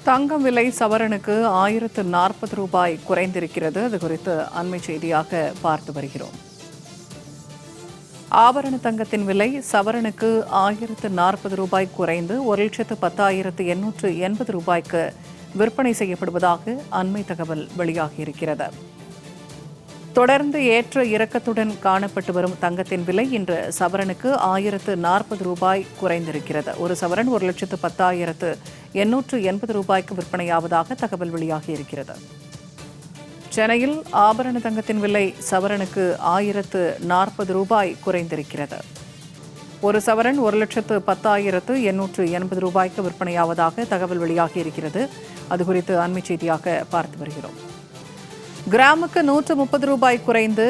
தங்கம் விலை சவரனுக்கு ரூபாய் 1040 குறைந்திருக்கிறது. அது குறித்து அண்மை செய்தியாக பார்த்து வருகிறோம். ஆபரண தங்கத்தின் விலை சவரனுக்கு ரூபாய் 1040 குறைந்து 1,10,880 ரூபாய்க்கு விற்பனை செய்யப்படுவதாக அண்மை தகவல் வெளியாகியிருக்கிறது. தொடர்ந்து ஏற்ற இறக்கத்துடன் காணப்பட்டு வரும் தங்கத்தின் விலை இன்று சவரனுக்கு ரூபாய் 1040 குறைந்திருக்கிறது. ஒரு சவரன் 1,10,880 ரூபாய்க்கு விற்பனையாவதாக தகவல் வெளியாகியிருக்கிறது. சென்னையில் ஆபரண தங்கத்தின் விலை சவரனுக்கு ரூபாய் 1040 குறைந்திருக்கிறது. ஒரு சவரன் 1,10,880 ரூபாய்க்கு விற்பனையாவதாக தகவல் வெளியாகியிருக்கிறது. அதுகுறித்து அண்மை செய்தியாக பார்த்து வருகிறோம். கிராமுக்கு 130 ரூபாய் குறைந்து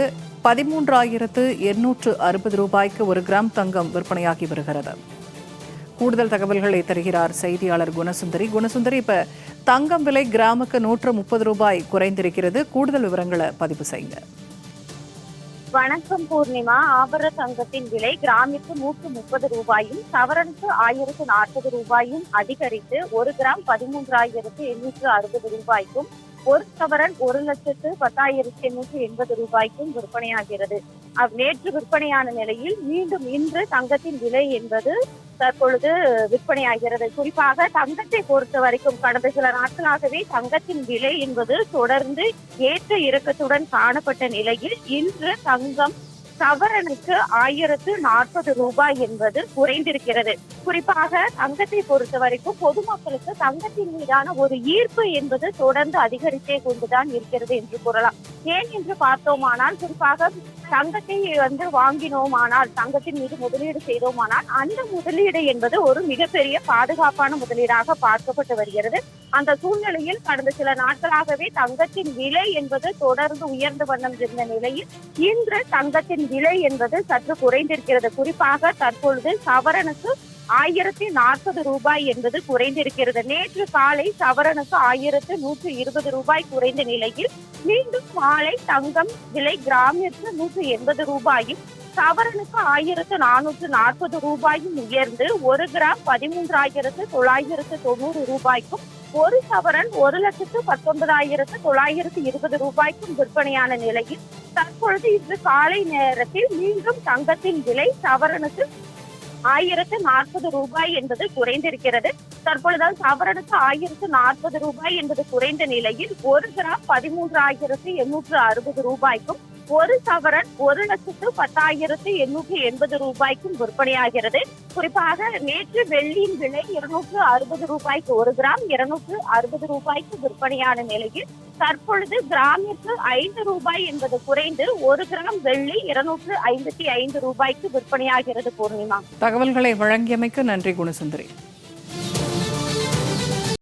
13,860 ரூபாய்க்கு ஒரு கிராம் தங்கம் விற்பனையாகி வருகிறது. கூடுதல் தகவல்களை தருகிறார் செய்தியாளர் குணசுந்தரி. இப்ப தங்கம் விலை கிராமுக்கு 130 ரூபாய் குறைந்திருக்கிறது. கூடுதல் விவரங்களை பதிவு செய்யுங்க. வணக்கம் பூர்ணிமா. ஆபரண தங்கத்தின் விலை கிராமிற்கு 130 ரூபாயும் சவரனுக்கு 1040 ரூபாயும் அதிகரித்து ஒரு கிராம் 13,860 ரூபாய்க்கும் ஒரு சவரன் 1,10,880 ரூபாய்க்கும் விற்பனையாகிறது. நேற்று விற்பனையான நிலையில் மீண்டும் இன்று தங்கத்தின் விலை என்பது தற்பொழுது விற்பனையாகிறது. குறிப்பாக தங்கத்தை பொறுத்த வரைக்கும் கடந்த சில நாட்களாகவே தங்கத்தின் விலை என்பது தொடர்ந்து ஏற்ற இறக்கத்துடன் காணப்பட்ட நிலையில் இன்று தங்கம் சவரனுக்கு 1,040 ரூபாய் என்பது குறைந்திருக்கிறது. குறிப்பாக தங்கத்தை பொறுத்த வரைக்கும் பொதுமக்களுக்கு தங்கத்தின் மீதான ஒரு ஈர்ப்பு என்பது தொடர்ந்து அதிகரித்தே கொண்டுதான் இருக்கிறது என்று கூறலாம். ஏன் என்று பார்த்தோமானால், குறிப்பாக தங்கத்தை வாங்கினோமானால், தங்கத்தின் மீது முதலீடு செய்தோமானால் அந்த முதலீடு என்பது ஒரு மிகப்பெரிய பாதுகாப்பான முதலீடாக பார்க்கப்பட்டு வருகிறது. அந்த சூழ்நிலையில் கடந்த சில நாட்களாகவே தங்கத்தின் விலை என்பது தொடர்ந்து உயர்ந்த வண்ணம் இருந்த நிலையில் இன்று தங்கத்தின் விலை என்பது சற்று குறைந்திருக்கிறது. குறிப்பாக தற்பொழுது சவரனுக்கு 1,040 ரூபாய் என்பது குறைந்திருக்கிறது. நேற்று காலை சவரனுக்கு 1,120 ரூபாய் குறைந்த நிலையில் மீண்டும் மாலை தங்கம் விலை கிராமிற்கு 180 ரூபாயும் சவரனுக்கு 1,440 ரூபாயும் உயர்ந்து ஒரு கிராம் 13,990 ரூபாய்க்கும் ஒரு சவரன் 1,19,920 ரூபாய்க்கும் விற்பனையான நிலையில் தற்பொழுது இன்று காலை நேரத்தில் மீண்டும் தங்கத்தின் விலை சவரனுக்கு 1,040 ரூபாய் என்பது குறைந்திருக்கிறது. தற்பொழுது சவரனுக்கு 1,040 ரூபாய் என்பது குறைந்த நிலையில் ஒரு கிராம் 13,860 ரூபாய்க்கும் ஒரு சவரன் 1,10,880 ரூபாய்க்கும் விற்பனையாகிறது. குறிப்பாக நேற்று வெள்ளியின் விலை 260 ரூபாய்க்கு ஒரு கிராம் 260 ரூபாய்க்கு விற்பனையான நிலையில் தற்பொழுது கிராமிற்கு 5 ரூபாய் என்பது குறைந்து ஒரு கிராம் வெள்ளி 255 ரூபாய்க்கு விற்பனையாகிறது. பூர்ணிமா, தகவல்களை வழங்கியமைக்கு நன்றி குணசுந்தரி.